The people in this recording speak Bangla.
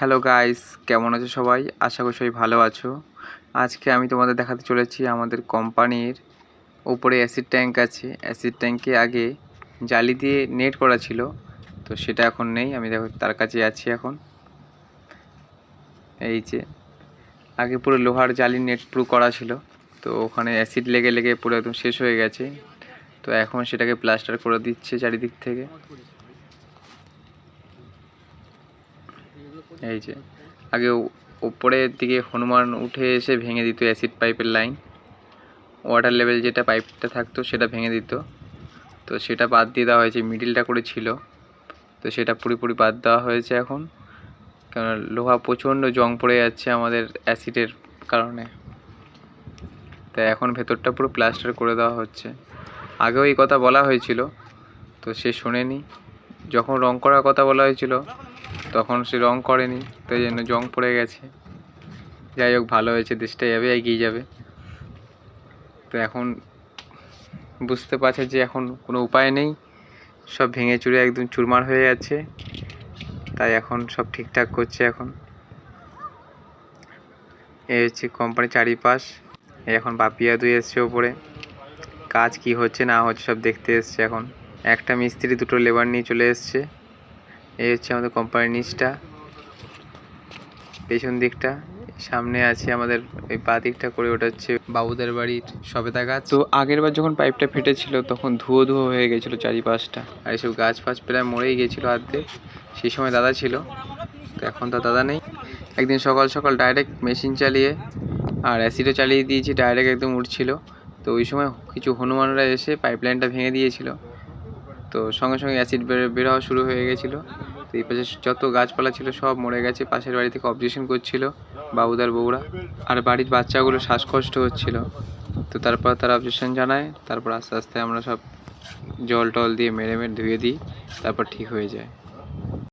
হ্যালো গাইস, কেমন আছো সবাই? আশা করি সবাই ভালো আছো। আজকে আমি তোমাদের দেখাতে চলেছি আমাদের কোম্পানির উপরে অ্যাসিড ট্যাঙ্ক আছে। অ্যাসিড ট্যাঙ্কে আগে জালি দিয়ে নেট করা ছিল, তো সেটা এখন নেই। আমি দেখো তার কাছে আছি এখন। এই যে আগে পুরো লোহার জালি নেট পুরো করা ছিল, তো ওখানে অ্যাসিড লেগে লেগে পুরো একদম শেষ হয়ে গেছে। তো এখন সেটাকে প্লাস্টার করে দিচ্ছে চারিদিক থেকে। এই যে আগে উপরের দিকে হনুমান উঠে এসে ভেঙে দিত অ্যাসিড পাইপের লাইন, ওয়াটার লেভেল যেটা পাইপটা থাকতো সেটা ভেঙে দিত। তো সেটা বাদ দিয়ে দেওয়া হয়েছে, মিডিলটা করে ছিল, তো সেটা পুরোপুরি বাদ দেওয়া হয়েছে এখন। কারণ লোহা প্রচণ্ড জং পড়ে যাচ্ছে আমাদের অ্যাসিডের কারণে, তাই এখন ভেতরটা পুরো প্লাস্টার করে দেওয়া হচ্ছে। আগেও এই কথা বলা হয়েছিল, তো সে শোনেনি। যখন রং করার কথা বলা হয়েছিল তখন সে রং করেনি, তাই জন্য জং পড়ে গেছে। যাই হোক, ভালো হয়েছে, দেশটা যাবে, এগিয়ে যাবে। তো এখন বুঝতে পারছে যে এখন কোনো উপায় নেই, সব ভেঙে চুরে একদম চুরমার হয়ে যাচ্ছে, তাই এখন সব ঠিকঠাক করছে। এখন এই হচ্ছে কোম্পানির চারিপাশ। এখন বাপিয়া দুই এসছে ওপরে, কাজ কি হচ্ছে না হচ্ছে সব দেখতে এসছে। এখন একটা মিস্ত্রি দুটো লেবার নিয়ে চলে এসছে। এই হচ্ছে আমাদের কোম্পানির নিচটা, পেছন দিকটা। সামনে আছে আমাদের ওই পা দিকটা করে, ওটা হচ্ছে বাবুদের বাড়ির সবেদা গাছ। তো আগের বার যখন পাইপটা ফেটেছিল তখন ধুয়ো ধুয়ো হয়ে গেছিলো চারিপাশটা, আর এইসব গাছ ফাছ প্রায় মরেই গেছিলো অর্ধেক। সেই সময় দাদা ছিল, তো এখন তো দাদা নেই। একদিন সকাল সকাল ডাইরেক্ট মেশিন চালিয়ে আর অ্যাসিডও চালিয়ে দিয়েছি, ডাইরেক্ট একদম উঠছিল। তো ওই সময় কিছু হনুমানরা এসে পাইপলাইনটা ভেঙে দিয়েছিল, তো সঙ্গে সঙ্গে অ্যাসিড বের হওয়া শুরু হয়ে গেছিলো। তো এই পাশে যত গাছপালা ছিল সব মরে গেছে। পাশের বাড়ি থেকে অবজেকশন করছিল বাবুদার বউরা, আর বাড়ির বাচ্চাগুলো শ্বাসকষ্ট হচ্ছিল। তো তারপর তারা অবজেকশন জানায়, তারপর আস্তে আস্তে আমরা সব জল টল দিয়ে মেরে ধুয়ে দিই, তারপর ঠিক হয়ে যায়।